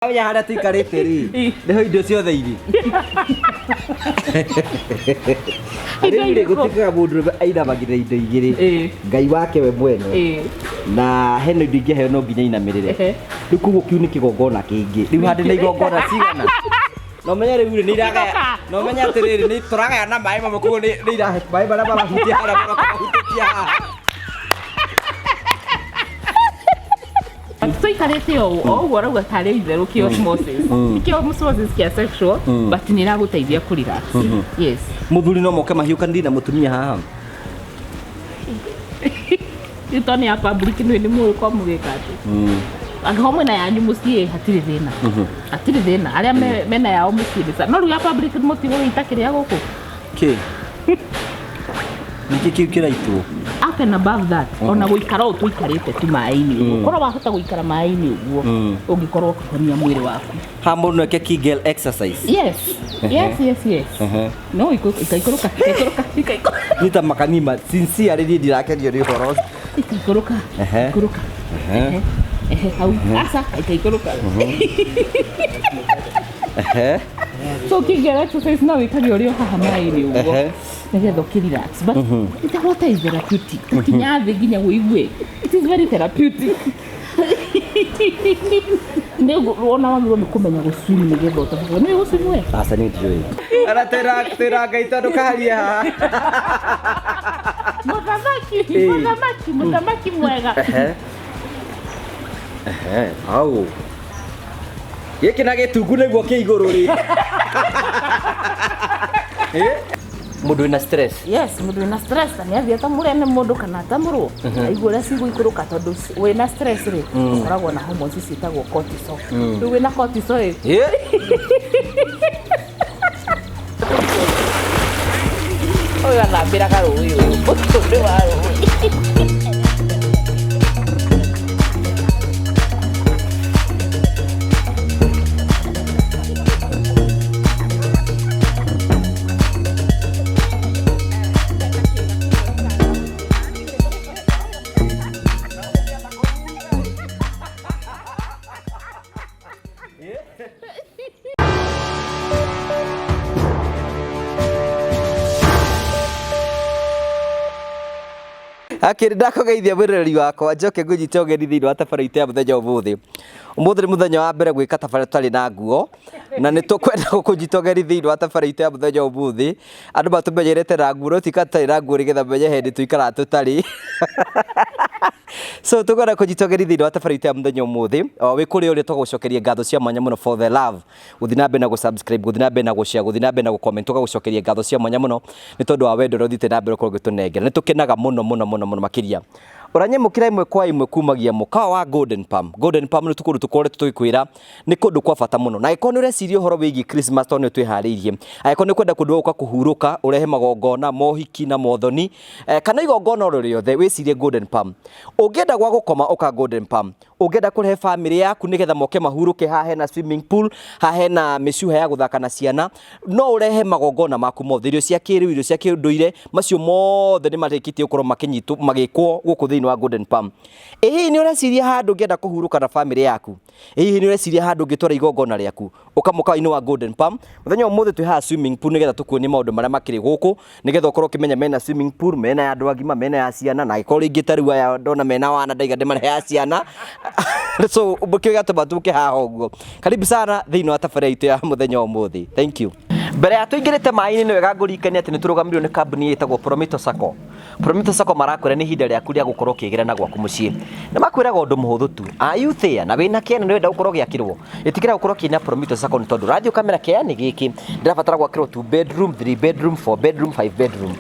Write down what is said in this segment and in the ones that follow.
Aya hara tuikarite ri niho indo ciothe iri ari gutikaga mundu ainamagirira indo igiri ngai wake we mwene na heno indo ingĩ heo no nginya inamirire riu kuguo kiu ni kigongona kingi riu handi na igongona cigana no menya riu ni iragaya no menya atiriri ni turagaya na mai mamwe kuguo ni irahe mai bara barahutia hara barahutia Tuikarite o arauga tari itherũkia osmosis. Ikio osmosis kia sexual but ni iraguteithia ku relax. Yes. Muthuri no moke mahiũkanĩrie na mutumia haha. Itoni ya public ni mũĩ kwa mũgeka ati. Angĩho na yanyu mũciĩ hatirĩ thĩna. Hatirĩ thĩna. Arĩa mena yao mũciĩ. No rĩu ya public mũtigo itakĩrĩa gũkũ. Ke. Niki kiu kiraitu. Up and above that, ona guikara o tuikarite tu mai-ini. Korwo wahota guikara mai-ini uguo, ungikorwo kuhonia mwiri waku. Ha mundu eke Kegel exercise. Yes. Yes. No ikaikoroka. Nita makanima sincere ri ndirakenio ri horo. Ikaikoroka. Hau asa ikaikoroka. So Kegel exercise no ikari ori haha mai-ini uguo. Negetha ukirelax but it's what is therapeutic kinya thĩ nginya wĩigue it is very therapeutic nĩ wona wagĩrĩirwo nĩ kũmenya gũcwim nĩgetha ũtahoe nĩ gũcwim we aca nĩ njũĩ ara tera ngai tondũ kaharia haha mũthamaki mwega au gĩkĩ na gĩtungu nĩguo kĩ igũrũ rĩ mundu ina stress. Yes, mundu ina stress ni athia ta murene mundu kana ta muru aigua ria ciguikuruka tondu wina stress ri ukoragwo na hormones citagwo cortisol. Riu wina cortisol ri oya na mbira garu uyu utundi wa Akiri ndakugeithia mwiroreri wakwa njoke ngũnyite ũgeni thĩinĩ wa tabarĩra ya mũthenya ũmũthĩ. Ũmũthĩ nĩ mũthenya wa mbere gwĩka tabarĩra tũtarĩ na nguo na nĩ tũkwenda gũkũnyita ũgeni thĩinĩ wa tabarĩra ya mũthenya ũmũthĩ. Andũ matũmenyerete na nguo no tika tũtarĩ na nguo nĩgetha menye hĩndĩ tũikaraga tũtarĩ. So tũkwenda kũnyita ũgeni thĩinĩ wa tabarĩra ya mũthenya ũmũthĩ. Wĩ kũrĩa ũrĩa tũgũcokeria ngatho cia mwanya mũno for the love. Gũthiĩ na mbere na gũ-subscribe, gũthiĩ na mbere na gũ-share, gũthiĩ na mbere na gũ-comment, tũgagũcokeria ngatho cia mwanya mũno nĩ tondũ wa wendo ũrĩa ũthiĩte na mbere ũkorwo ũgĩtũnengera. Nĩ tũkenaga mũno makiria. Uranyemukira imwe kwa imwe kumagia mukawa wa Golden Palm. Golden Palm ni tukundu tukoretwo twikwira ni kundu kwa bata muno. Na iko ni ureciria uhoro wigi Christmas to ni twihariirie. Aiko ni kwenda kundu uka kuhuruka urehe magongona mohiki na mothoni. Kana igongona oro riothe wicirie Golden Palm. Ungienda gwa gukoma uka Golden Palm. Ungienda kurehe family yaku nigetha moke mahuruke ha hena swimming pool, ha hena mĩcuha ya guthaka na ciana. No urehe magongona maku mothe irio cia kiriu, irio cia kinduire, macio mothe ni marikitie ukorwo makinyitwo magikwo guku thĩinĩ wa Golden Palm. Hihi ni ureciria handu ungienda kuhuruka na family yaku. Hihi ni ureciria handu ungitwara igongona riaku. Ukamuka-ini wa Golden Palm. Muthenya ũmũthĩ twĩ haha swimming pool nigetha tukuonie maũndũ marĩa makĩrĩ gũkũ nigetha ukorwo ukimenya mena swimming pool, mena ya andũ agima, mena ya ciana na ikorwo ringĩ tarua ya ndona mena wana ndaiga ndĩmarehe ya ciana. So ubukiga tubatuke haha ũguo. Karibu sana thĩinĩ wa tabarĩra itũ ya mũthenya ũmũthĩ. Thank you. Mbere ya tuingĩrĩte mai-inĩ nĩ wega ngũririkania atĩ nĩ tũrũgamirio nĩ kambuni ĩtagwo Sacco. Sacco marakwĩra nĩ ihinda rĩaku rĩa gũkorwo ũkĩgĩra gwaku mũciĩ. Nĩ makwĩraga ũndũ mũhũthũ tu. Are you there? Na wĩna kĩana nĩ wenda gũkorwo gĩakĩrwo. Ĩtikĩra gũkorwo kĩna Sacco nĩ tondũ radio kamera kĩani gĩkĩ ndĩrabatara gwakĩrwo 2 bedroom, 3 bedroom, 4 bedroom, 5 bedroom.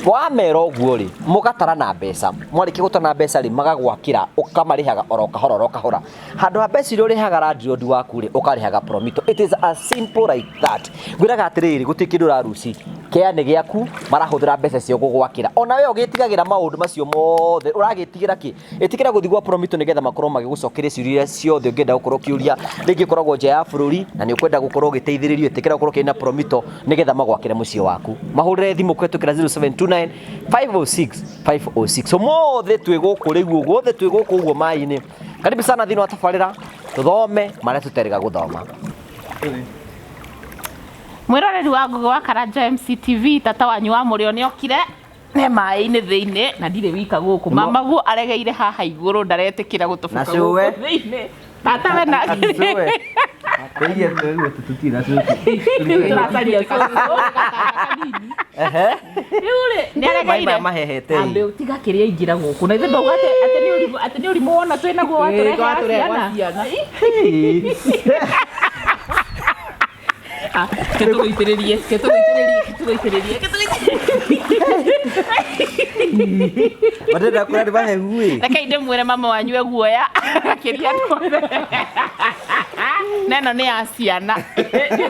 Wamera ũguo rĩ mũgatara na mbeca. Mwarĩkia gũtara mbeca rĩ magagwakĩra ũkamarĩhaga oro kahora. Handũ ha mbeca iria ũrĩhaga landlord waku rĩ ũkarĩhaga Promito. It is as simple like that. Ngwĩraga atĩrĩrĩ gũtirĩ kĩndũ ũraruci. Kĩani gĩaku marahũthĩra mbeca cio gũgwakĩra. Ona wewe ũgĩtigagĩra maũndũ macio mothe ũragĩtigĩra kĩ? Ĩtigĩra gũthiĩ gwa Promito nĩgetha makorwo magĩgũcokeria ciũria ciothe ũngĩenda gũkorwo ũkĩũria. Rĩngĩ ũkoragwo nja ya bũrũri na nĩ ũkwenda gũkorwo ũgĩteithĩrĩrio. Ĩtikĩra gũkorwo kĩna Promito nĩgetha magwakĩre mũciĩ waku. Mahũrĩre thimũ kũhetũkĩra 0729 506 506. So mothe twĩ gũkũ rĩu ũguo, othe twĩ gũkũ ũguo mai-inĩ. Karibu sana thini wa tabarĩra tuthome marĩa tũterĩga gũthoma. Mwĩroreri wa Ngũgĩ wa Karanja MCTV tata wanyu wa mũrĩo nĩokire ne mai-inĩ thĩinĩ na ndirĩ wika gũkũ mamaguo aregeire haha igũrũ ndaretĩkĩra gũtũbuka gũkũ thĩinĩ tata we na Kaiya wewe tututira sio. Turacaria yule nĩaregeire mahehete. Ambe tiga kĩrĩa ingira gũkũ na ithe ndauga atĩ nĩ ũrimũ wona twĩ naguo watũrehe ciana. Ketugoitĩrĩrie. Badala kurari bahehu we. Reke ndĩmwĩre mama wanyu guoya akĩria ndwothe. Neno nĩ ya ciana.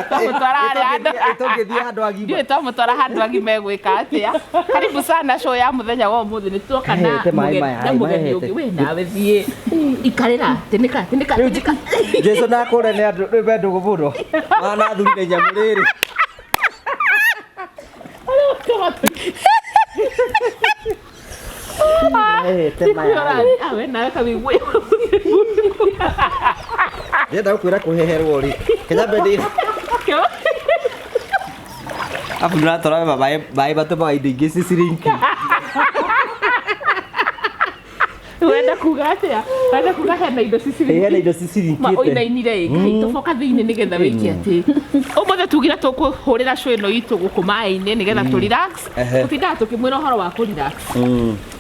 Tũmũtwara handũ. Tũngĩthiĩ handũ agima. Tũmũtwara handũ agima gwĩka atĩa. Karibu sana show ya mũthenya wa ũmũthĩ nĩ tuoka na mũgeni ũngĩ we nawe thiĩ. Ikarĩra tĩnĩka. Jesu nakũre nĩ andũ nĩ bendo gũbũrwo. Mana thurire nyamũ rĩrĩ. Awe nawe kabigwe. Ndĩrenda gũkwĩra kũheherwo rĩ. Kenya bendi. Afu ndĩratwara maĩ matũmaga indo ingĩ cicirinki. Wenda kuga atĩa? Wenda kuga hena indo cicirinki. Hena indo cicirinkĩte. Oinainire ngai tũboka thĩinĩ nĩgetha wĩke atĩ. Ũmũthĩ tugire tũkũhũrĩra show ĩno itũ gũkũ mai-inĩ nĩgetha tũ relax. Tũtindaga tũkĩmwĩra ũhoro wa kũ relax.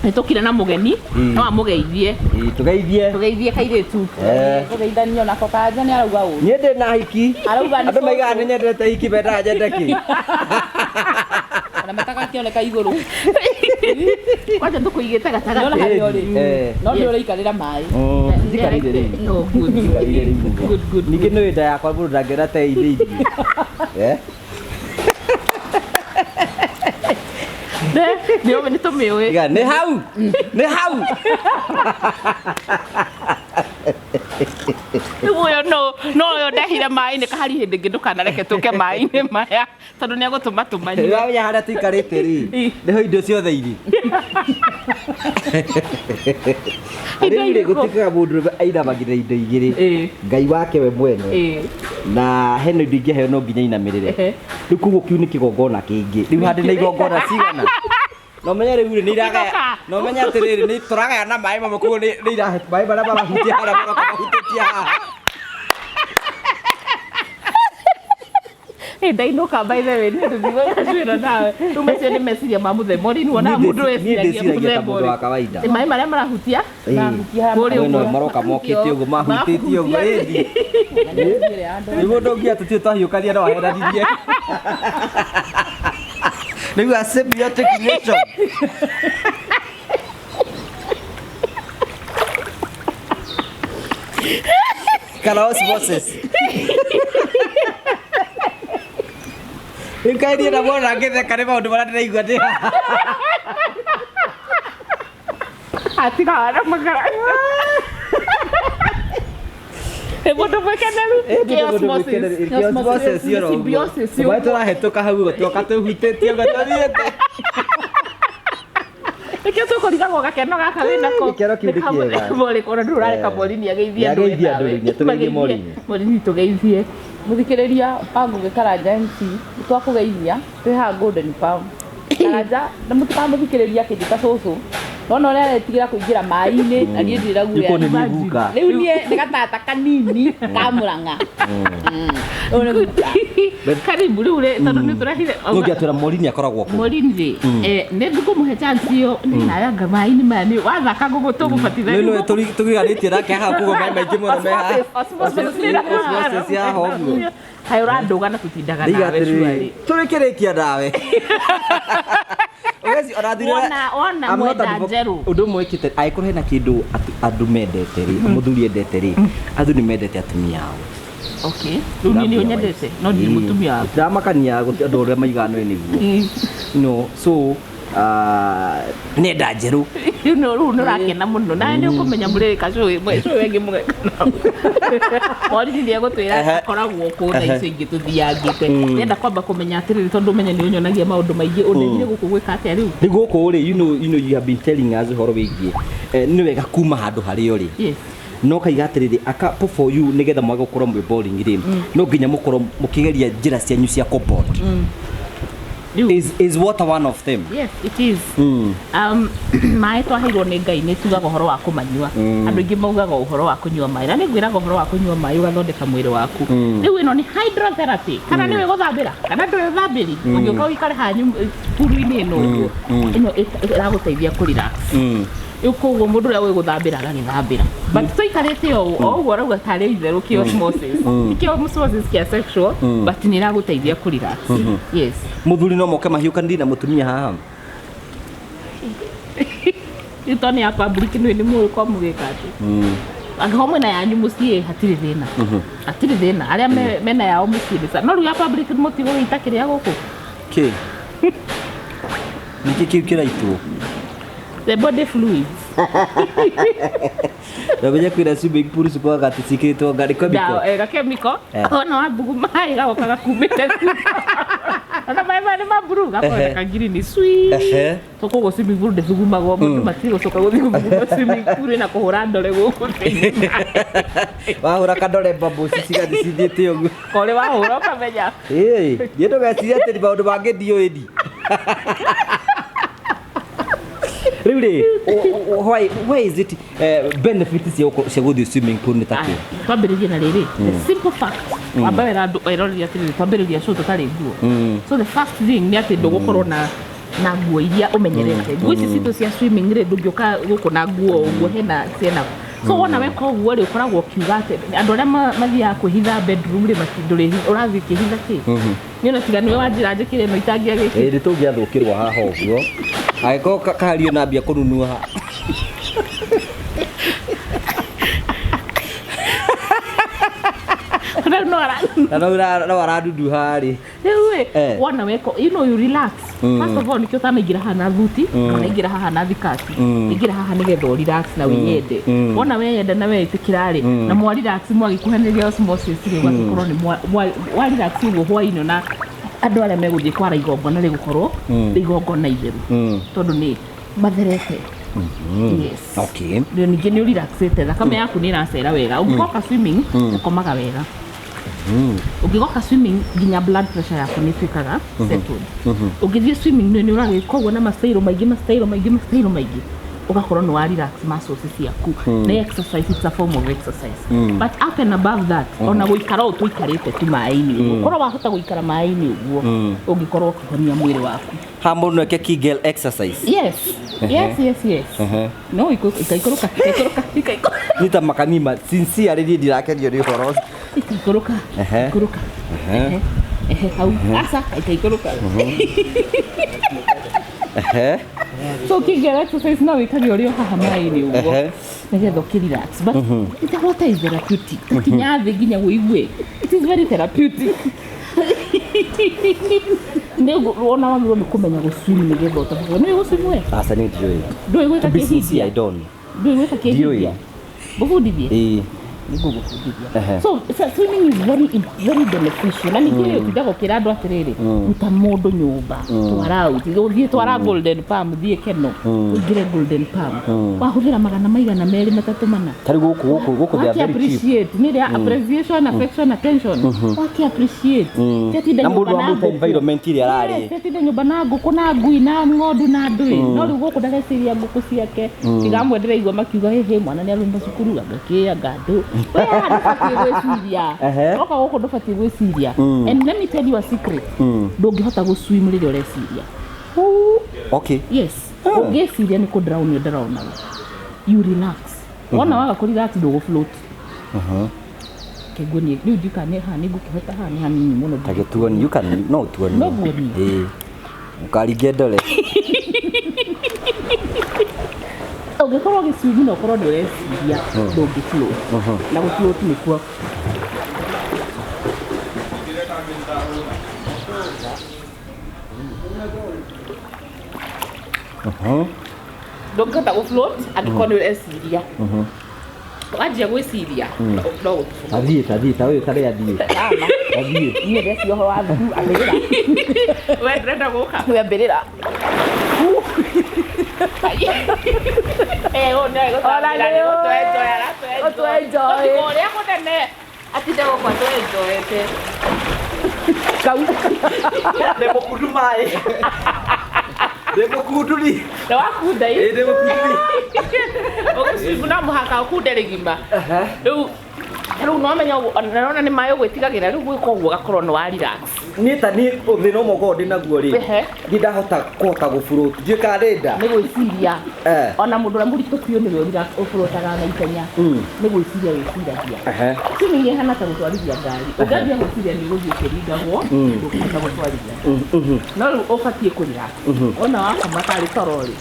Nĩtũkire na mũgeni no amũgeithie. Tũgeithie kairĩtu. Tũgeithanio nako Karanja nĩarauga ũũ. Niĩ ndĩ na hiki. Arauga andũ maigaga nĩ nyendete hiki bendaga nyende kĩ. Na mataka kĩoneka igũrũ. Kwanja tũkũigĩte gatagatĩ. No nĩ ũraikarĩra maĩ. Njikarĩire rĩu. Good. Ningĩ nĩ nda yakwa mũndũ ndangĩona ta ĩirĩirie. Nĩũĩ nĩ tũmĩũĩ. Nĩ hau. Ũyũ no ũyũ ndehire maĩ-inĩ kahari hĩndĩ ĩngĩ ndũkanareke tũke maĩ-inĩ maya tondũ nĩegũtũma tũmanyue. Nĩwamenya harĩa tũikarĩte rĩ nĩho indo ciothe irĩ. Rĩu gũtikaga mũndũ ainamagĩrĩra indo igĩrĩ Ngai wake we mwene na hena indo ingĩ heo no nginya inamĩrĩre. Rĩu kuguo kiu nĩ kĩgongona kĩngĩ. Rĩu handĩ na igongona cigana. No menya rĩu nĩ iragaya. No menya atĩrĩrĩ nĩ tũragaya na maĩ mamwe kuguo nĩ irahe maĩ marĩa marahutia harĩa mahutĩtie haha. Ndainũka by the way nĩ ndĩgũĩra nawe. Rĩu macio nĩ meciria ma mũthemba ũrĩa wona mũndũ weciragia mũthemba ũrĩa. Maĩ marĩa marahutia kũrĩa ũguo maroka mokĩte ũguo mahutĩtie ũguo ĩndi. Rĩu mũndũ ũngĩ atũtue twahiũkania no aheranirie. Rĩu a symbiotic relation. Kana osmosis. Nikaidie na bona ngetheka nĩ maũndũ marĩa ndĩraigua ndĩ haha. Atigara magara. Mũndũ mwĩkeneru. Symbiosis. Maĩ tũrahĩtũka hau ũguo tuoka tũhutĩtie ũguo tũthiĩte. Nĩkĩo tũkũrigagwo gakeno gaka wĩnako. Gĩkeno kĩu nĩ kĩega. Mũrĩkona ndũrareka Morini ageithie andũ. Ageithie andũ tũgeithie Morini. Morini tũgeithie. Mũthikĩrĩria wa Ngũgĩ Karanja MC nĩtwakũgeithia twĩ haha Golden Farm. Karanja na mũtikamũthikĩrĩria kĩndũ ta cũcũ. Nona ũrĩa aretigĩra kũingĩra maĩ-inĩ na niĩ ndĩraguoya rĩu niĩ nĩ gatata kanini ka Mũrang'a. Karibu rĩu tondũ nĩ tũrehire. Ũngĩatwĩra Morini akoragwo kũ? Morini nĩ ngũmũhe chance ĩyo nĩnayanga maĩ-inĩ maya nĩ wathaka ngũgũ tũgũbatithania. Tũgiganĩtie nake haha kuguo maĩ maingĩ mũno me haha. Osmosis ya haha ũguo. Kaĩ ũrandũga na tũtindaga nawe cuarĩ. Tũrĩkĩrĩkia nawe. Wona mwenda njerũ. Ũndũ ũmwe wĩkĩte angĩkorwo hena kĩndũ andũ mendete rĩ mũthuri endete rĩ andũ nĩ mendete atumia ao. Okay. Rĩu niĩ nĩ ũnyendete no ndirĩ mũtumia waku. Ndiramakania andũ ũrĩa maigana nĩguo. No so nenda njerũ. Rĩu nĩũrakena mũno nawe nĩũkũmenya mũrĩka cũĩ wengĩ mũgeka nao. Morini nĩegũtwĩra akoragwo kũ thaa icio ingĩ tũthiangĩte. Nĩenda kwamba kũmenya atĩrĩrĩ tondũ ũmenye nĩũnyonagia maũndũ maingĩ ũndeithire gũkũ gwĩka atĩa rĩu. Nĩ gũkũ rĩ you know you have been telling us ũhoro wĩgiĩ nĩ wega kuma handũ harĩa ũrĩ. no kaiga atiriri aka for you nigetha mwage gukorwo mwe boring ri no nginya mukorwo mukigeria njira cianyu cia cobalt is water one of them? Yes, it is. Mai twahirwo ni Ngai ni tugaga uhoro wa kumanyua andu ingi maugaga uhoro wa kunyua mai na ni ngwiraga uhoro wa kunyua mai ugathondeka mwiri waku riu ino ni hydrotherapy kana niwe guthambira kana ndiwe thambiri ungiuka wikare hanyu puru-ini ino iraguteithia ku relax koguo mundu uria wi guthambira agagithambira but tuikarite o uguo rauga tari itherukio osmosis ikio osmosis kia sexual but ni iraguteithia ku relax. Yes, muthuri no moke mahiukani na mutumia haha itoni yakwa burikini ni mu kwa mugikati agahomwe na yanyu mucie hatiri thina aria mena yao mucie no riu yakwa burikini mutigo itakiria guku ki niki kiraitu the body fluids Rabenya kwira swimming pool suko gati sikito ngari chemical ga chemical ona wabugu mai ga okaga kumite ona mai ni maburu ga kwa ka green sweet to kogo swimming pool de suguma go mundu matiro soka go thigu swimming pool na kuhura ndore guku wahura kadore babu cicigathi cithiite ugu kore wahura ukamenya ndiendo geciria ati maundu mangi ndioedi really why is it benefits cia guthii swimming pool ni taki twambiririe na riri the simple fact ambaye randu airoria ati twambiriria show tutari nguo so the first thing ni ati ndugukorwo na nguo iria umenyerete nguo ici citu cia swimming ri ndungioka guku na nguo uguo hena ciena so wona weka uguo ri ukoragwo kiuga ati andu aria mathiaga kwihitha bedroom ri matinduri urathi kihitha ki niona tiga niwe wanjira njikire no itangia giki ri tungiathukirwa haha uguo aiko kahario na mbia kununua no aradudu hari ewe wona weko you relax first of all nikio tamaingira hana thuti kana ingira haha na thikati ingira haha nigetha relax na wiyende wona weyenda na wetikirari na mwa relax mwagikuhaniria osmosis ri wakorwo ni mwa relax ugo hwaino na andu aria meguthii kwara igongona ri gukorwo igongona itheru tondu ni matherete. Yes, okay, ndio ningi ni relaxete thakame yaku ni iracera wega ungigoka swimming ukomaga wega ungigoka swimming ginya blood pressure yaku ni twikaga settled ungithie swimming ni uragika uguo na mastairo maingi ugakorwo ni wa relax muscles ciaku na exercise it's a form of exercise but up and above that ona guikara o tuikarite tu mai-ini ukorwo wahota guikara mai-ini uguo ungikorwo kuhonia mwiri waku hambo no ke kegel exercise. Yes no ikaikoroka nita makanima sincere ri ndirakenio ri horo ikaikoroka au asa ikaikoroka so kegel exercise no wikari ori haha mai-ini uguo nigetha ukirelax but it's what is therapeutic kinya thi ginya guigue it is very therapeutic nego ona wangu ni kumenya guswim nigetha utavuga ni guswimwe asa ni ndioi ndoi gweka kihisia I don't ndoi gweka kihisia bufundithie so swimming is very beneficial na nikio kidago kirado atiriri uta mundu nyumba twara golden palm thie keno ugire golden palm wahuthira magana maigana meri matatu mana tari guku they are very appreciate ni ria appreciation affection attention waki appreciate tetida na mundu wa environment iri arari tetida nyumba na nguku na ngui na ngondu na ndui no riu guku ndageciria nguku ciake tigamwe ndiraigwa makiuga hehe mwana ni arumba cukuru agakia gandu oka goko ndofati gwiciria and let me tell you a secret ndungihota guswim riria ureciria okay yes ungeciria ni ku drown you relax wona waga ku relax ndugu float kegoni ni ndikane ha ni ngukihota ha ni hanini muno tagetuoni you can no tuoni ukaringe ndore ugikorwo gicwimi no korwo ndureciria ndungifloat na gufloat ni kwa ndungihota gufloat angĩkorwo ndureciria wanjia gwiciria no athie uyu kare athie ni reci ho wa thu athira we ndenda guka we mbirira Ona leo enjoy. Ole akone atinde kwa enjoy. Kau. Demo kudu mai. Demo kudu ni. Dawa kudai. Demo kudu. Oke, kuna muhaka kudere gimba. Riu no menya ona ni mayo gwitigagira riu gwikogwo gakorwo no wa relax. Ni ta ni uthino mogo ndi naguo ri. Ndahota kota gufurut. Ndie karenda. Ni gwiciria. Ona mundu ura muritu piu ni relax ufurutaga na itenya. Ni gwiciria wiciragia. Sini hana ta gutwarithia ngari. Ugambia gwiciria ni guthii kiringagwo. Ndukahota gutwarithia. No riu ubatie kurira. Ona wakoma tari torori.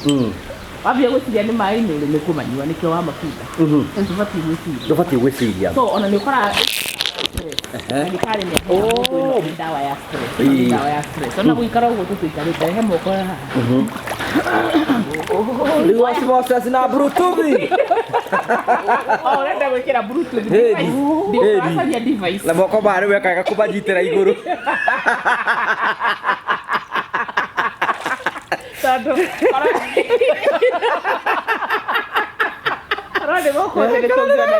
Wabia gwiciria ni mai-ini uri ni kumanyua nikio wa mafuta. Ndubatie gwiciria. Ndubatie gwiciria. So ona ni ukora ndikari ni dawa ya stress. Dawa ya stress. Ona gwikara uguo tuikarite he moko haha. Riu wasiwasi na bluetooth. Urenda gwikira bluetooth device. Ndikuracaria device. Na moko mari wekaga kubanyitira iguru. Tado. Arode moko ni tongana.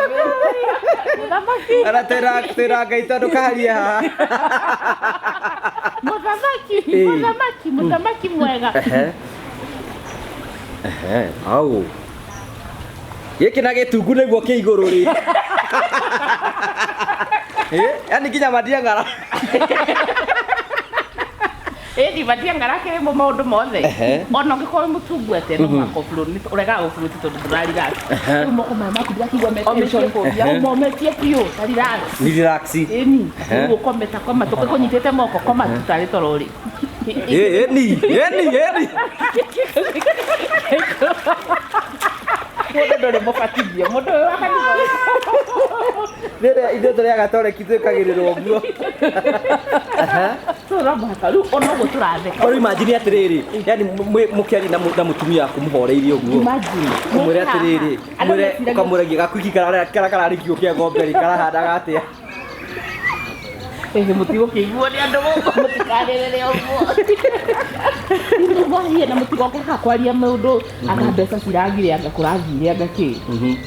Muthamaki. Ara tera gaita ndukaharia. Muthamaki mwega. Au. Giki na gitungu niguo ki iguru ri. Yani kinya mathiaga. Edi mathiaga rake mo maundu mothe. Ona ngikorwo mutungu ate no makoflo ni urega guflo tondu ndurarira. Moko maku ndakigwa metation ko bia mo metie pio relax. Relax. Eni. Ugo kometa kwa matoke konyitete moko kwa matutari torori. Eni. Mundo ndore mubatithio mundo wakaniwa Rĩrĩa indo tũrĩaga tũreki twĩkagĩrĩrwo ũguo. Tũramũhaka rĩu ona ũguo tũratheka. Rĩu imagine atĩrĩrĩ, yani mũkĩari na mũtumia waku mũhoreirie ũguo. Ũmwĩre atĩrĩrĩ, ũkamũragia gakuiki kararĩkio kĩa ng'ombe karahandaga atĩa. Mutigo kĩiguo nĩ andũ gũkũ mũtikarĩrĩre ũguo. Wahia na mũtigo kwaria mũndũ anga mbeca ciragire anga kũrathire anga kĩ.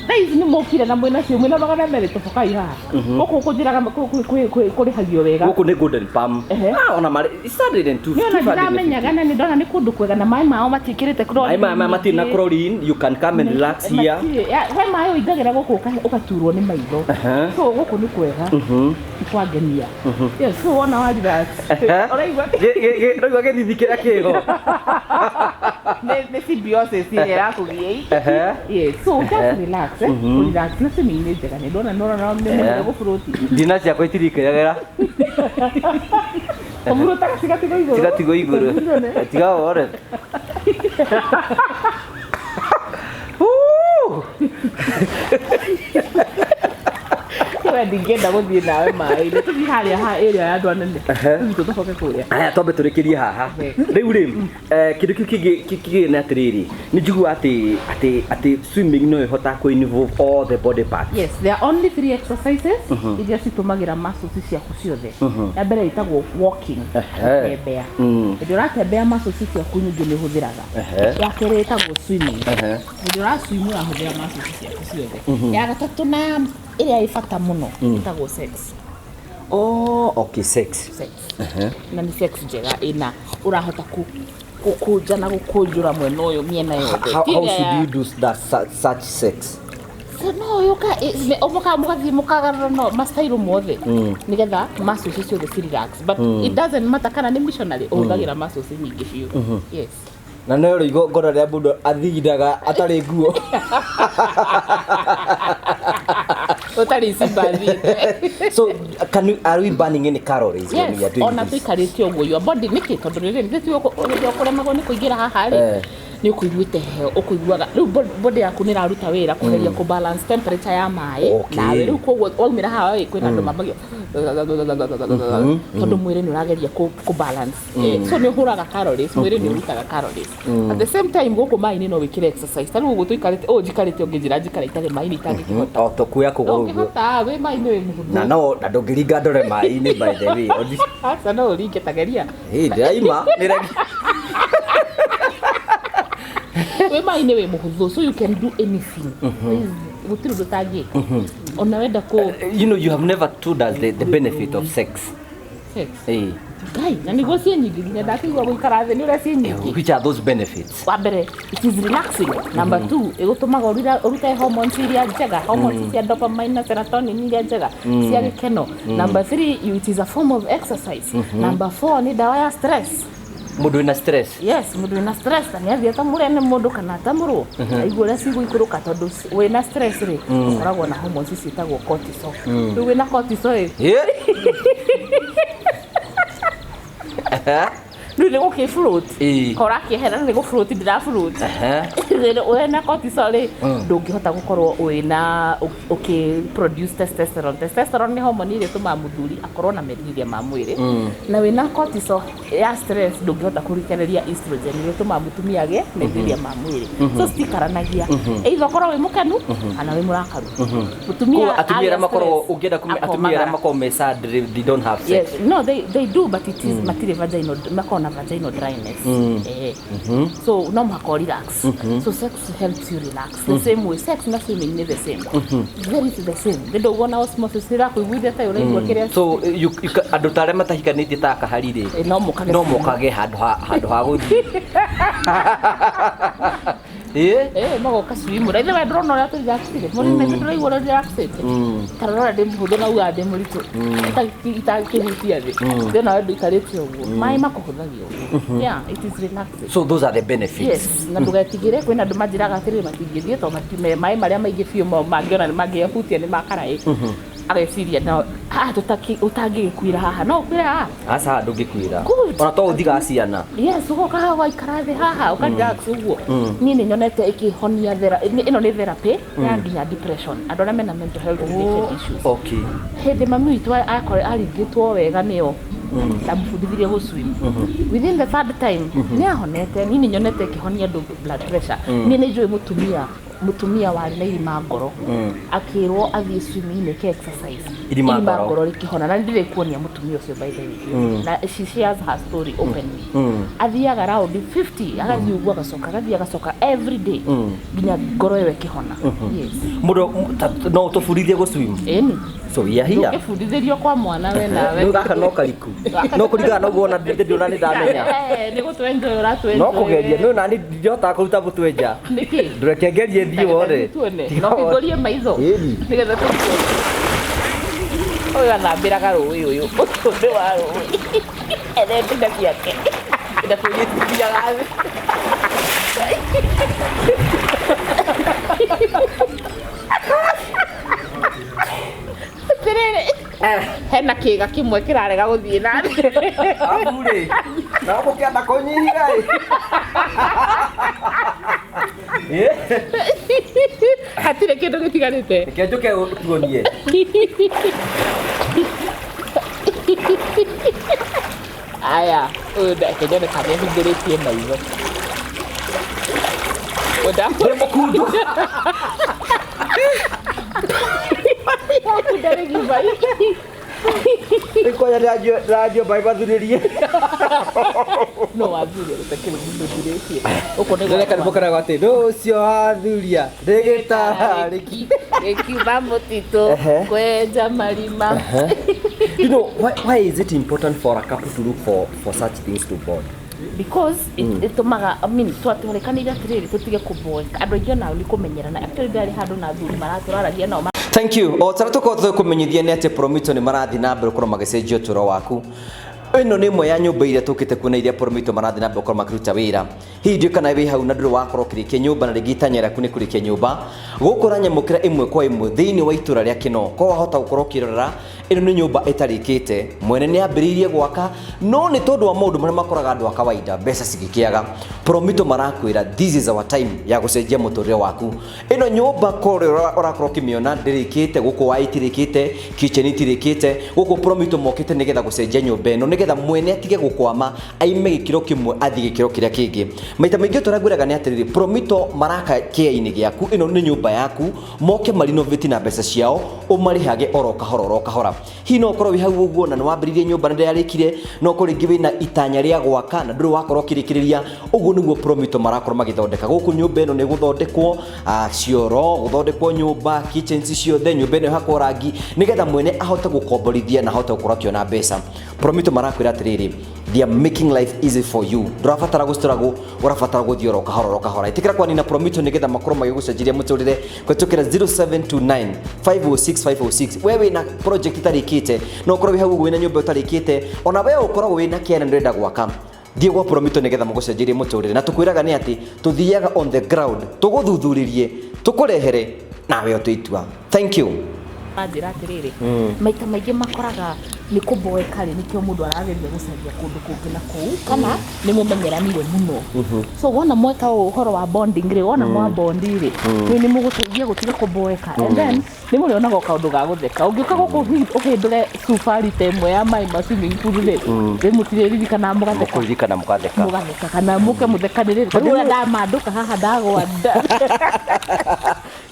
Thaa ici nĩ mũkire na mwĩna cio mwĩna magana merĩ tũbokai haha. Gũkũ kũnjĩraga kũrĩhagio wega. Gũkũ nĩ Golden Palm. Ona marĩ started in 250. Nĩndamenyaga na nĩndona nĩ kũndũ kwega na maĩ mao matiĩkĩrĩte chlorine. Maĩ matirĩ na chlorine, you can come and relax here. We maĩ ũingagĩra gũkũ ũgaturwo nĩ maitho. So gũkũ nĩ kwega. Kwangenia. Yes, so wona wa relax. Ũraigua? Ũraigua gĩthithi kĩrĩa kĩho. Nĩ symbiosis ĩrĩa ĩrakũgia. Yes, so just relax. Relax na cini njega nĩ ndona nĩ gũburuti. Ndina ciakwa itirikĩragĩra. Ũburuta cigatigo igũrũ. Cigatigo igũrũ. Tiga wore. Ndingĩenda gũthiĩ nawe maĩ-inĩ tũthiĩ harĩa area ya andũ anene tũcoke kũrĩa. Aya twambe tũrĩkĩrie haha rĩu rĩ kĩndũ kĩu kĩgĩ nĩ atĩrĩrĩ nĩ njiguaga atĩ swimming no ĩhota kũ involve all the body parts. Yes, there are only 3 exercises iria citũmagĩra muscles ciaku ciothe. Ya mbere ĩtagwo walking, gũtembea. Hĩndĩ ũratembea muscles ciaku nyingĩ nĩ ũhũthĩraga. Ya kerĩ ĩtagwo swimming. Hĩndĩ ũraswim ũrahũthĩra muscles ciaku ciothe. Ya gatatũ na ĩrĩa ĩ bata mũno ĩtagwo sex. Oh, okay, sex. Na nĩ sex njega ĩna ũrahota gũkũnja na gũkũnjũra mwena ũyũ mĩena yothe. How should you do that such sex? No, mũgathiĩ mũkagarũra no mastairo mothe nĩgetha muscles ciothe ci relax. But it doesn't matter kana nĩ missionary ũhũthagĩra muscles nyingĩ biũ. Yes. Na no rĩgo ngoro rĩa mũndũ athigindaga atarĩ nguo. Utari simbathite. So are we burning any calories when we are doing this? Ona tuikarĩte ũguo your body nĩkĩ tondũ rĩrĩ nĩ ũkũremagwo nĩ kũingĩra haha rĩ nĩ ũkũiguĩte heo ũkũiguaga rĩu body yaku nĩ ĩraruta wĩra kũgeria kũ balance temperature ya maĩ nawe rĩu koguo waumĩra haha kwĩna andũ mamagio tondũ mwĩrĩ nĩ ũrageria kũ balance. So nĩ ũhũraga calories mwĩrĩ nĩ ũrutaga calories. At the same time gũkũ maĩ-inĩ no wĩkĩre exercise tarĩu ũguo tuikarĩte njikarĩte ũngĩnjĩra njikara itarĩ maĩ-inĩ itangĩkĩhota. O tũkuoya kũgũrũ ũguo. Ũngĩhota wĩ maĩ-inĩ wĩ mũhũthũ. Na ndũngĩringa ndore maĩ-inĩ by the way. Aca no ũringe tageria. Ndĩraima we mai-ini we muhuthu, so you can do anything. Gutiri ndutangi ona wenda ko you know, you have never told us the benefit of sex. Guy, na niguo cie nyingi nginya ndatigwa guikara thĩ nĩ ũrĩa cie nyingi. Which are those benefits? Wa mbere, it is relaxing. Number 2, ĩgũtũmaga ũrute hormones iria njega, hormones cia dopamine na serotonin iria njega cia gĩkeno. Number 3, it is a form of exercise. Number 4, nĩ ndawa ya stress. Mundu ina stress? Yes, mundu ina stress na nĩ ta mũrene mũndũ kana ta mũrũ. Aigua ũrĩa cigũikũrũka tondũ wĩna stress rĩ, ũkoragwo na hormones ciĩtagwo cortisol. Rĩu wĩna cortisol rĩ, nĩ gũkĩ float. Kora kĩehera nĩ gũ float ndira float. Wĩna cortisol rĩ, ndũngĩhota gũkorwo wĩna produce testosterone. Testosterone nĩ hormone iria tũmaga mũthuri akorwo na meciria ma mwĩrĩ. Na wĩna cortisol ya stress ndũngĩhota kũrikaneria estrogen iria tũmaga mũtumia agĩe meciria ma mwĩrĩ. So citikaranagia. Either ũkorwo wĩ mũkenu kana wĩ mũrakaru. Mũtumia atumia makorwo ũngĩenda atumia makorwo me sad, they don't have sex. Yes, no, they do, but it is material vaginal, makona vaginal dryness. So no mako relax. So sex helps you relax. The same way, sex na swimming ni the same. Very the same. They don't want osmosis ira kuiguithia ta ũraigua kĩrĩa. So andũ tare matahikanĩtie ta kahari rĩ. No mokage handũ ha gũthiĩ. Magoka swim. Raithe we ndĩrona ũrĩa tũrelaxire. Mũrĩme ndĩraigua ũrĩa relaxite. Tarora ndĩmũhũthũ na uga ndĩmũritũ. Itakĩhutia thĩ. Ndĩna we ndũikarĩte ũguo. Maĩ makũhũthagio. Yeah, it is relaxing. So those are the benefits. Yes, na ndũgetigĩre kwĩna andũ manjĩraga atĩrĩrĩ matingĩthiĩ tondũ matime maĩ marĩa maingĩ biũ mangĩona nĩ mangĩhutia nĩ makaraĩ. Ageciria na ũtangĩgĩkuĩra haha no ũkuĩre haha. Aca ndũngĩkuĩra. Ona to ũthiga ciana. Yes, ũgoka haha ũgaikara thĩ haha ũkarelax ũguo. Niĩ nĩ nyonete ĩkĩhonia ĩno nĩ therapy ya nginya depression. Andũ arĩa mena mental health related issues. Okay. Hĩndĩ mami witũ aringĩtwo wega nĩyo ndamũbundithirie gũ swim. Within the third time nĩ ahonete. Niĩ nĩ nyonete ĩkĩhonia andũ blood pressure. Niĩ nĩ njũĩ mutumia warĩ na irima ngoro akĩrwo athiĩ swimming nĩke exercise irima ngoro rĩkĩhona na ndĩrĩ kuonia mutumia ũcio by the way na she shares her story openly athiaga round 50 agathiĩ ũguo agacoka every day nginya ngoro ĩyo ĩkĩhona. Yes, mũndũ no tũbundithie gũ swim. So we are here. Ũkĩbundithĩrio kwa mwana we nawe no gaka no kariku no kũringana na ũguo na ndĩona nĩ ndamenya nĩ gũtwenja ũratwenja no kũgeria no na ndĩhota kũruta mũtwenja nĩkĩ ndũrekengerie thiĩ wore no kĩgorie maitho nĩgetha tũkũe ũyũ athambĩraga rũĩ ũyũ ũtũndĩ wa rũĩ nda ciake ndakũgĩtithiaga thĩ hena kĩga kĩmwe kĩrarega gũthiĩ na thĩ abure na ũkĩenda kũnyihiga hatirĩ kĩndũ gĩtigarĩte reke njũke tuonie aya ũyũ ndake nyoneka nĩahingĩrĩtie maitho ũndakũrĩ mũkundu Ikoya radio baibathuririe. No wathuria utakire munduririe. Uko nega kanibokana gwate. No cio wathuria. Ndegĩtarĩ. Ekiba motito kwenja marima. You know, why is it important for a couple to look for such things to bond? Because it tomaga, I mean, twatũrekanĩire atĩrĩrĩ tũtige kũboeka. Andũ aingĩ nao nĩ kũmenyerana. Actually ndari handũ na thuri maratũraragia nao. Thank you. O tara tuko kumenyithia nĩ atĩ Promito nĩ marathi na mbere gũkorwo magĩcenjia ũtũũro waku. Ĩno nĩ ĩmwe ya nyũmba iria tũkĩte kuona iria Promito marathi na mbere gũkorwo makĩruta wĩra. Hihi ndio kana wĩ hau na ndũrĩ wakorwo ũkĩrĩkia nyũmba na rĩngĩ itanya rĩaku nĩ kũrĩkia nyũmba. Gũkũra nyamũkĩra ĩmwe kwa ĩmwe thĩinĩ wa itũũra rĩa Kino. Ko wahota gũkorwo ũkĩrora ĩno nĩ nyũmba ĩtarĩkĩte. Mwene nĩ ambĩrĩirie gwaka no nĩ tondũ wa maũndũ marĩa makoraga andũ a kawaida mbeca cigĩkĩaga. Promito marakwĩra this is our time ya gũcenjia mũtũũrĩre waku. Ĩno nyũmba kũrĩa ũrakorwo ũkĩmĩona ndĩrĩkĩte, gũkũ wa itirĩkĩte, kitchen itirĩkĩte, gũkũ Promito mokĩte nĩgetha gũcenjia nyũmba ĩno. Nĩ nigetha mwene atige gukwama aime gikiro kimwe athi gikiro kiria kingi maita maingi turagwiraga ni atiriri promito maraka kia-ini giaku ino ni nyumba yaku moke marinovate na mbeca ciao umarihage oro kahora hino korwo wi hau uguo na nwambiririe nyumba nda yarikire no kuri ngiwe na itanya ria gwaka na nduru wakorwo kirikiriria uguo niguo promito marakorwo magithondeka guku nyumba ino ni guthondekwo cioro guthondekwo nyumba kitchens ciothe nyumba ino hakwo rangi nigetha mwene ahote gukomborithia na ahote gukorwo kiona mbeca promito marakwira atiriri they are making life easy for you ndurabatara gusturago urabatara guthioro kahora itikira kwa nina promito nigetha makorwo magigucenjiria muturire kwetukira 0729 506 wewe na project itarikite no korwo wi hau wina nyumba utarikite ona wewe ukorwo wina kiana ndenda gwaka thie gwa promito nigetha mugucenjirie muturire na tukwiraga ni ati tuthiaga on the ground tuguthuthuриrie tukurehere nawe utuitua thank you njira atiriri maita maingi makoraga ni kuboeka ri nikio mundu arageria gucaria kundu kungi na kuu kana ni mumenyeranire muno so wona mweka uhoro wa bonding ri wona mwa bondi ri ni muguteithia gutiga kuboeka and then ni muriona go kaundu ga gutheka ungiuka guku uhindure sufari temwe ya mai macini ipurire ri mutiriri kana mugatheka kana muke muthekanire ri ndamanduka haha ndagwanda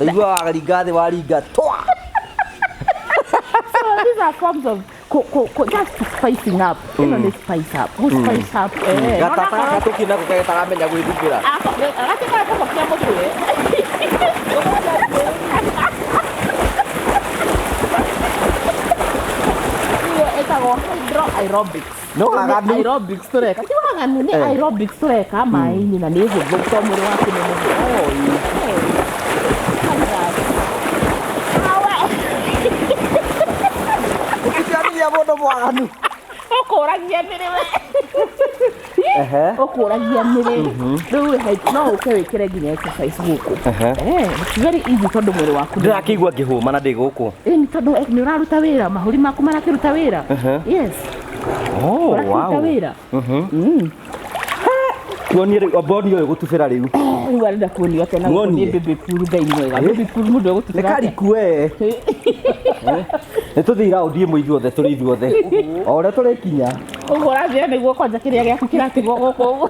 igua wagaringathi waringa twa. So these are forms of just spicing up. You know, they spice up. Who spice up? Gataka tukina kukagetaga menya gwithukira. Gataka kwa mtu aerobics. No, aerobics tureka. Tiwa ngani aerobics tureka mai-ini na nizo doktor muri wako ni mmoja. Ya bodo mwanu. Okuragia mire we. Okuragia mire. Riu he no ukewekere nginya exercise guku. It's very easy tondu mwiri waku. Ndirakigwa ngihuma na ndi guku. Ni tondu ni uraruta wira mahuri maku marakiruta wira. Yes. Oh wow. Wira. Tuonire abodi yo gutubira riu. Riu arenda kuonio tena ni bebe puru dai mwega. Bebe puru mundu gutubira. Nekari kue. Netuthira undie muithuothe turi ithuothe. Ore turikinya. Ugurathia niguo kwanja kiria giaku kiratigwo guku.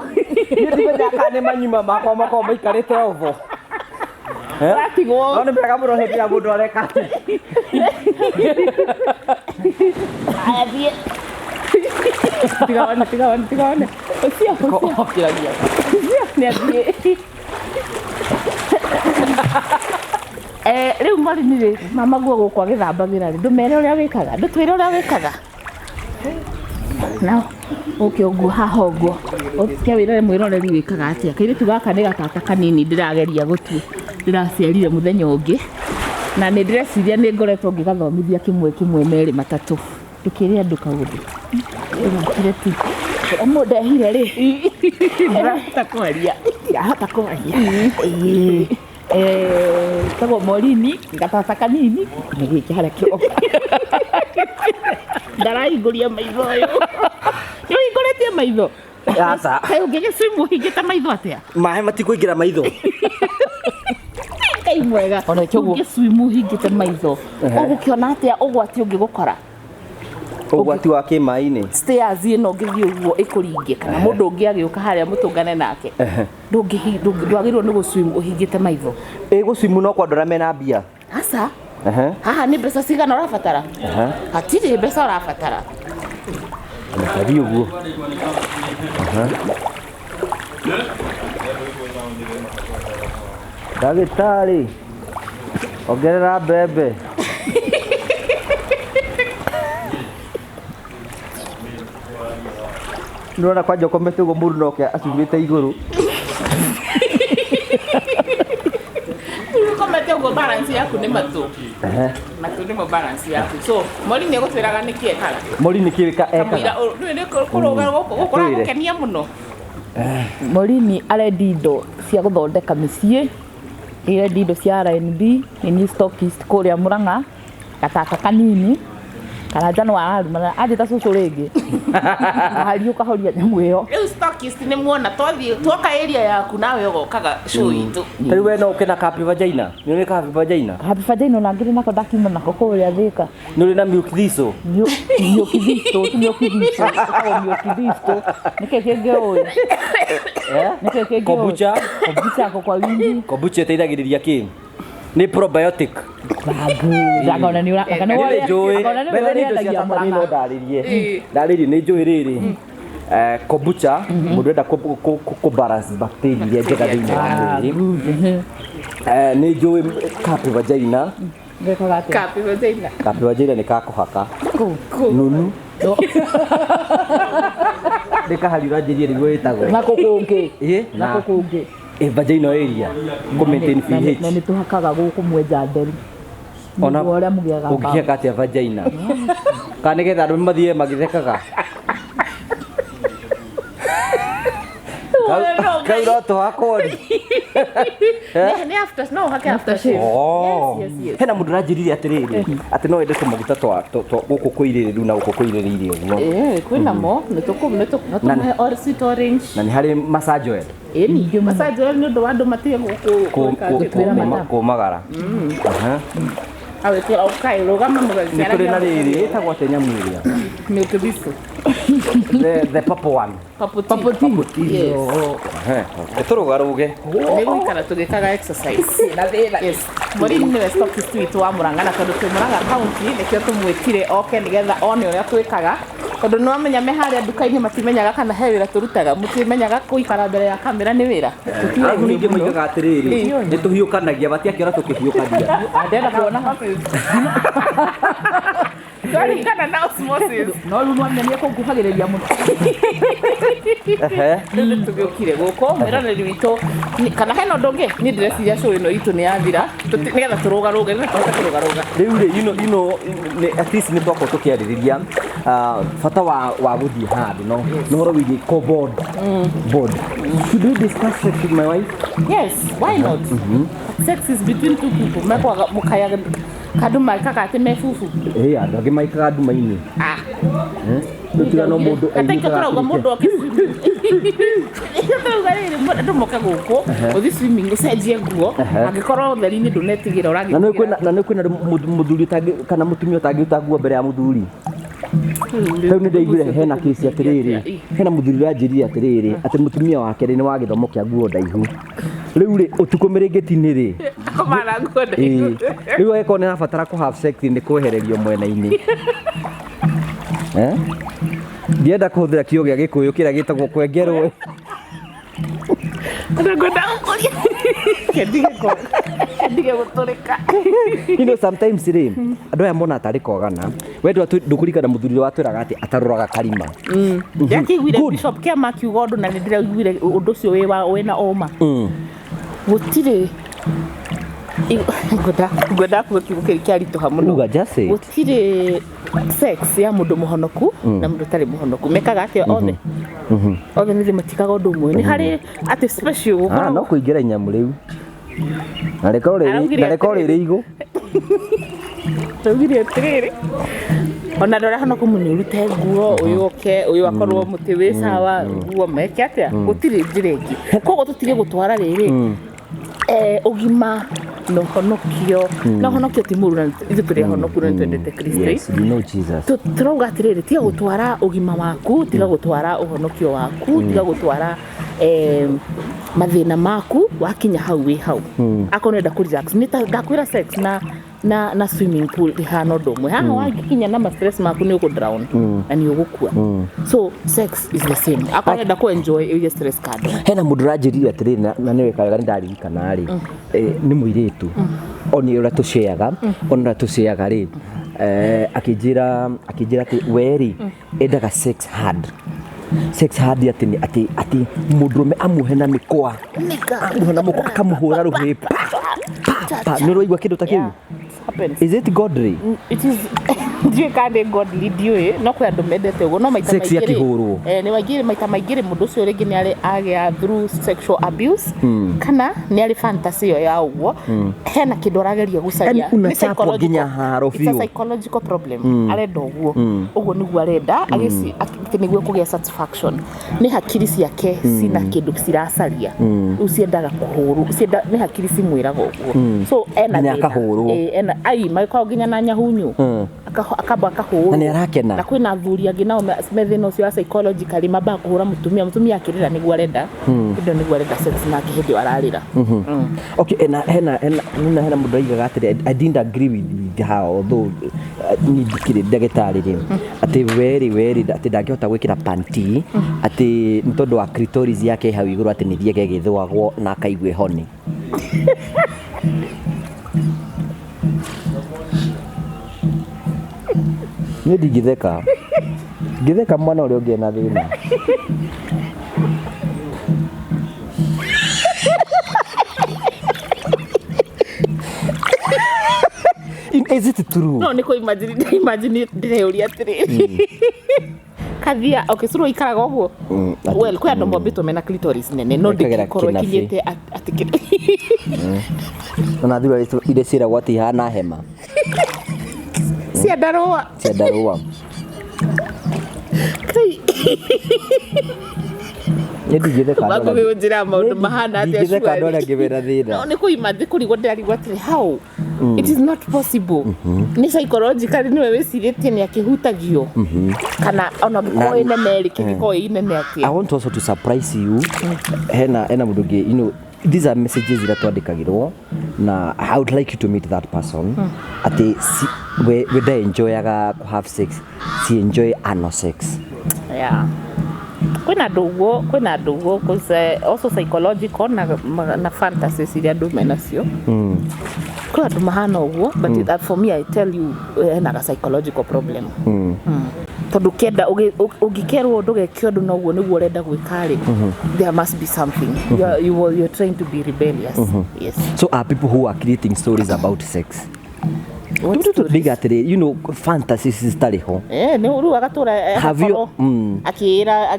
Nĩndĩmenya nĩ manyima makwa makorwo maikarĩte ovo. Ratigwo. No nĩ mbega mũno hĩndĩ ya mũndũ areka. Athiĩ. Tigaone. Ũcio. Kiragia. Nĩ athiĩ. Riu mari-ini ri mama guo gukwa githambagira ri ndumere uria wikaga ndutwire uria wikaga na ukiongu haha uguo ukia wirore mwiroreri wikaga atia kairitu gaka ni gatata kanini ndirageria gutu ndiraciarire muthenya ungi na ni ndireciria ni ngoretwo ngigathomithia kimwe meri matatu ndukiria nduka guthi ndikire ti ndehire ri ndahota kwaria tago morini gatata kanini ngiki haria kio ndaraiguria maitho yo ingoretie maitho asa kai ungege swimu hingita maitho atia mahe matikuingira maitho kai mwega ona kiogo swimu hingita maitho ugukiona atia ugwati ungigukora ugwati wa kimai-ini stairs ino ngithii uguo ikuringe kana mundu ungi agiuka haria mutungane nake ndwagirwo ni guswim uhingite maitho guswim no kwandora mena mbia asa haha ni mbeca cigana urabatara hatiri mbeca urabatara ndakathi uguo ndagitari ongerera mbembe ndona kwanja komete ugo mundu noke acumite iguru komete ugo balance yaku ni matu matu ni mo balance yaku so mori ni gutwiraga ni kiekara mori ni kieka ekara ni kuroga gukora gukenia muno mori ni arendi indo cia guthondeka micii irendi indo cia R&B ni stockist kuria Murang'a gataka kanini kana njano wararuma anjita cucu ringi hariuka horia nyamu iyo riu stockist ni muona twathie twoka area yaku nawe ugokaga show itu riu we no ukena kapi vajaina ni uri kapi vajaina na ngiri nako ndakiuma nako kuria thika ni uri na milk thiso nike kenge oyo nike kenge kombucha ko kwa wingi kombucha iteithagiriria ki ni probiotic ndagona ni uraka no ndaririe ni njui riri kombucha mundu enda ku balance bacteria njega thiini wa mwiri ni njui kapi vajaina kapi vajaina ni kakuhaka nunu ndikaharira njirie niguo itagwo nako kungi vajaina area ku maintain pH na ni tuhakaga guku mwenja nderi ona ore mugiaga ugiaga atia vajaina kana getha andu mathie magithekaga kairo to hakori ni after no hake after shave yes hena mundu ranjirire atiriri ati no ende tumaguta to guku kuiririru na guku kuiriririe uguo kwina mo natume or sweet orange na ni hari massage oil ningi massage oil ni ndo wandu matige ku magara awe tu okay rugama mugazi ara ni na riri etagwo te nyamu iria milk biso the purple one yes turugaruge ni gwikara tugikaga exercise na thira yes muri ni we stockist witu wa Murang'a tondu tu Murang'a county nikio tumwitire oke nigetha one uria twikaga tondu no amenya me haria duka-ini matimenyaga kana he wira turutaga mutimenyaga kuikara mbere ya kamera ni wira agu ningi moigaga atiriri ni tuhiukanagia batiakira tukihiukania ndenda kuona Sorry, kana na osmosis. No lu no menya ko kuhagiriria muno. Ndio tugiokire guko mera ni wito kana heno ndonge ni dress ya show ino itu ni yathira nigetha turugaruga ni turugaruga riu ni at least ni twako tukiaririria fata wa guthi handu no horo wigi ko board should we discuss sex with my wife? Yes, why not? Sex is between two people. Mekwa mukaya kaduma kakate mefufu andu angi maikaga nduma-ini ndukiga no mundu aitikaga mundu akirugarire mundu moka guku uthi swimming ucenjie nguo angikorwo theri-ini ndunetigira uragi na no kwina muthuri kana mutumia utangiruta nguo mbere ya muthuri riu ni ndaiguire hena kesi atiriri hena muthuri ranjirire atiriri ati mutumia wake ni wa githomo kia nguo ndaihu riu ri utuko miringiti-ini ri komana nguo ndaihu riu ageko ni abatara ku have sex ni kwehererio mwena-ini ndienda kuhuthira kiugo gia gikuyu kiria gitagwo kwengerwo Kedige guturika sometimes ri andu aya mona atari kogana we ndukurikana muthuri watwiraga ati ataruraga karima yakiguire bishop kia makiuga undu na ndiragiguire undu ucio wina oma gutire ngoda kukibuke kiarituha muno gutire sex ya mundu muhonoku na mundu tari muhonoku mekaga atia othe ni matikaga undu umwe ni hari ati special no kuingira nyamu riu na rekoro riri igu tugire atiriri ona ndora hano kumuni urute nguo uyuke uyu akorwo muti wi sawa nguo meke atia gutire njiregi kogo tutige gutwara riri ugima no honokio timuru ithu turi honoku na twendete Kristo yes you know Jesus turauga atiriri tiga gutwara ugima waku tiga gutwara uhonokio waku tiga gutwara mathina maku wakinya hau wi hau akonenda ku relax ndakwira sex na swimming pool ihano ndomwe haha wakinya na stress maku ni uko drown na ni ugukua so sex is the same akonenda ku enjoy your stress card hena mundu ranjirire atiriri na niwe kaga ndaririkana ri ni muiritu oni ura tusheaga ona tusheaga ri akijira ati weri endaga sex hard ati mudrume amuhena mikwa amuhena mukwa akamuhura ruhipa niro igwa kindu takiu is it godly it is ndiye kandi godly ndiye no kwa andu mendete ugo no maita sex yakihuru ni wagire maita maigire mundu ucio ringi ni ari agia through sexual abuse kana ni ari fantasy yo ya ugo hena kindu arageria gucaria ni psychological it's a psychological problem arenda ugo niguo arenda agisi niguo kugia satisfaction ni hakiri ciake sina kindu ciracaria uciendaga kuhuru ucienda ni hakiri cimwiraga ugo so ena akahuru ena ai maikao nginya na nyahunyu akaba akahuru na arakena na kwina athuri angi nao methino cio psychologically maba kuhura mutumia akirira niguo arenda indo niguo arenda sex na kihindi ararira okay na hena mundu aigaga atiri I didn't agree with how although ni dikire ndagitari ri ati very ati ndangihota gwikira panty ati ntondu wa clitoris yake hau iguru ati ni thiege githwagwo na akaigwe honi ni digitheka githeka mwana uri ungi na thina is it true no niko imagine ndire atiri kathia okay suru ikaraga uguo well kwa ndo mbito mena clitoris nene no ndikoro kinyete atikire na thura ile sira wati hana hema Siadarua Yedi githeka wako wejira maundu mahana ati ashua githeka ndora ngibera thina no niko imathi kurigo ndari gwatire how it is not possible ni psychologically niwe weciritie ni akihutagio kana ona biko ine meri kiko ine ne ati I want also to surprise you hena mundu ngi you know these are messages that twandikagirwo na I would like you to meet that person ati we they enjoyaga have sex si enjoy anal sex yeah kwina ndugo cause also psychological na fantasies iria andu menacio kwa andu mahana uguo but for me I tell you na psychological problem tondu kenda ugikerwo ndugekio ndu noguo niguo urenda gwikari there must be something you're trying to be rebellious yes so are people who are creating stories about sex big at you know fantasies stariho ni uru agatura akira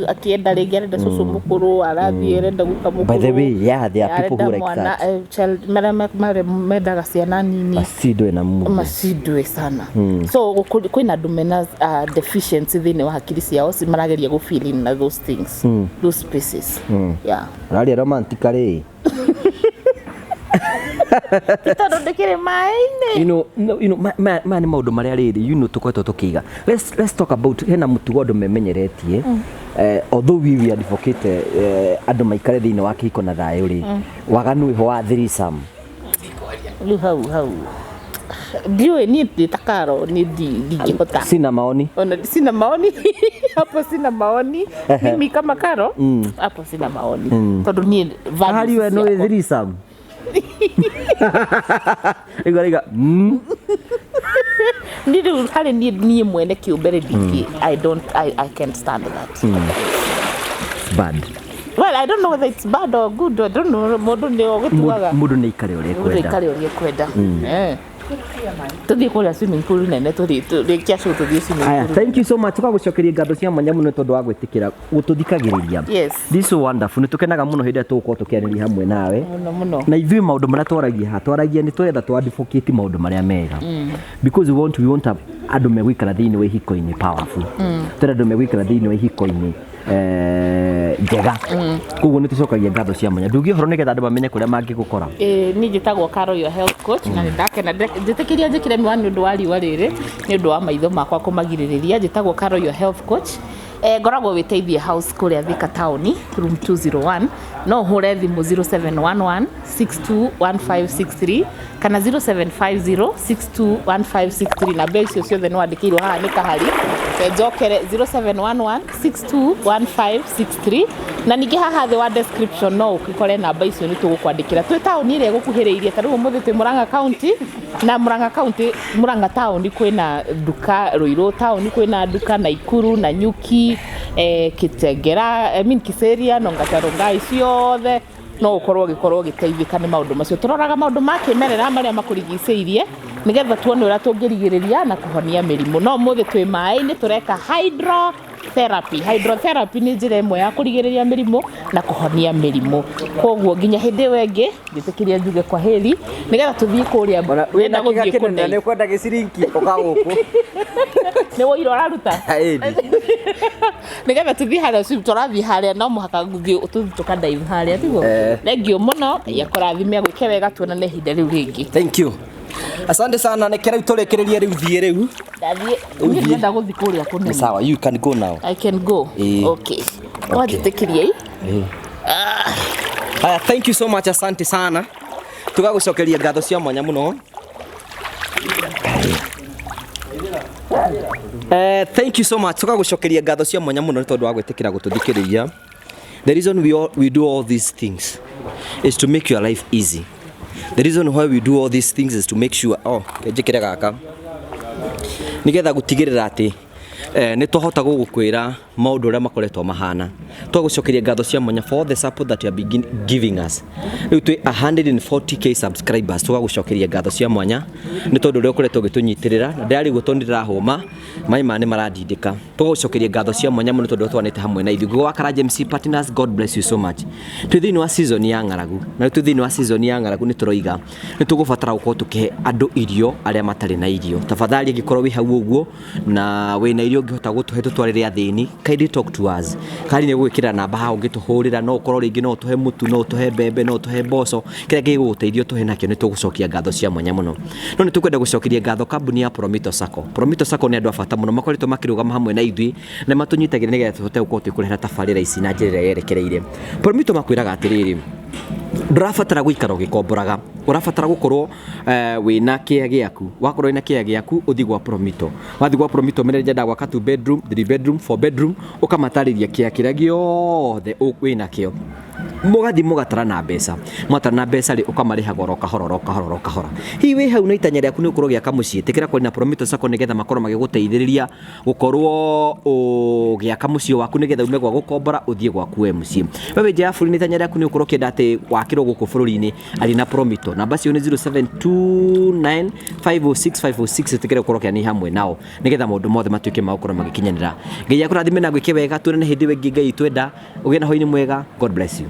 akienda regere susu mukuru arathie renda guka mukuru by the way yeah there are people who like that child medaga ciana nini masidwe sana so kwina dumena deficiency thine wa hakiri ciao marageria go feel in those things those spaces yeah rari romantically Tito ndikire mai-ini you know man maundu maria riri you know tukwetwo tukiga let's talk about hena mutugo andu memenyeretie although we advocate andu maikare thine wa kiko na thayo ri waganu iho wa threesome hau ndiwe ni takaro ni ndingihota sina maoni hapo sina maoni mimi kama Karo hapo sina maoni tondu ni value we no threesome igariga ndiru hali ni mwene kiumbere diki I can't stand that bad well I don't know whether it's bad or good I don't know mundu ni ogutuaga mundu ni ikare uri kwenda tuthi kuria swimming pool nene tuthi kiacu tuthi swimming pool thank you so much kwa gucokeria ngatho cia mwanya muno tondu wa gwitikira gututhikagiriria yes this is wonderful ni tukenaga muno hinde tuko tukiarĩria hamwe nawe muno na ithui maundu maria twaragia ni twetha twadvocate maundu maria mega because we want andu megwikara thiini wa ihiko-ini powerful twenda andu megwikara thiini wa ihiko-ini njega koguo ni tucokagia ngatho cia mwanya ndungihoro nigetha andu bamenye kuria mangigukora ni njitagwo Carol your health coach na ndakena njitikiria njikire miwani ni undu wa riwa riri ni undu wa maitho makwa kumagiririria njitagwo Carol your health coach ngoragwo witeithie house kuria Thika town room 201 no hure thimu 0711 621563 kana 0750 621563 na base ciothe no andikirwo haha ni kahari njokere 0711 621563 na ningi haha the wa description no ukikore namba icio ni tugukwandikira twi town ire gukuhiriirie tariu muthi twi Murang'a county na Murang'a town kwina duka Ruiru town kwina duka Naikuru na Nyuki Kitengera Kiseria no Ngataronga ciothe no ukorwo giteithika ni maundu macio turoraga maundu ma kimerera maria makurigiceirie nigetha tuone ura tungirigiriria na kuhonia mirimu no muthe twi mai-ini tureka hydrotherapy ni njira imwe ya kurigiriria mirimu na kuhonia mirimu koguo nginya hindi wengi ngitikiria njuge kwa heri nigetha tuthie kuria wenda guthie kunene ni kwenda gicirinki ukaguku ni woiro araruta nigetha tuthie haria turathie haria no muhaka nguthie tukadive haria tiguo thengio muno yakurathime gwike wega tuonane ihinda riu ringi. Thank you. Asante sana nekera turekereria riu thie riu ngenda guthie kuria kunene. Sawa, you can go now. I can go. Okay. Wajitikirie. Haya, thank you so much, asante sana. Tugagucokeria ngatho cia mwanya muno. Thank you so much. Tugagucokeria ngatho cia mwanya muno tondu wa gwitikira gututhikiriria. The reason we do all these things is to make your life easy. The reason why we do all these things is to make sure njikire gaka nigetha gutigirira ati ni tuhota gugukwira maundu ria makoretwo mahana twagucokeria ngatho cia mwanya for the support that you are giving us. Riu twi 140k subscribers twagucokeria ngatho cia mwanya ni tondu ria ukoretwo gitunyitirira na ndari guto ndirahuma maima ni marandindika twagucokeria ngatho cia mwanya muno tondu twanite hamwe na ithu gwakara James Partners. God bless you so much. Twi thini wa season ya ngaragu na twi thini wa season ya ngaragu ni turoiga ni tugubatara gukorwo tukihe andu irio aria matari na irio. Tafadhali ngikorwo wi hau uguo na wina irio ngihota gutuhe tutwarire athini kindly talk to us. Kali ni gwikira namba ha ungituhurira no ukorwo ringi no tuhe mutu no tuhe mbembe no tuhe mboco kira giguteithio tuhe nakio ni tugucokia ngatho cia mwanya muno. No ni tukwenda gucokeria ngatho kambuni ya Prometo Sacco ni andu afata muno makoretwo makirugama hamwe na ithui na matunyitagira nigetha tuhote gukorwo tukurehera tabarira ici na njira yerekereire. Prometo makwiraga atiriri ndurabatara guikara ugikomboraga urabatara gukorwo wina kia giaku wakorwo wina kia giaku uthi gwa Prometo wathi gwa Prometo meneja nda gwaka 2 bedroom 3 bedroom 4 bedroom ukamatariria kia kiria giothe wina kio mugathi mugatara na mbeca mwatara na mbeca ri ukamariha goro kahora hiwi hau na itanya riaku ni ukorwo giaka mucii tikira kwina Prometo Sacco nigetha makorwo magiguteithiriria gukorwo ugiaka mucii waku nigetha ume gwa gukombora uthie gwaku we mucii wewe nja buri ni itanya riaku ni ukorwo kienda ati wakirwo guku bururi-ini ari na Prometo namba cio ni 0729506506 tikira ukorwo kiani hamwe nao nigetha maundu mothe matuike magukorwo magikinyanira ngai akurathime na gwike wega tuone hindi wengi ngai twenda ugie na hoini mwega. God bless you.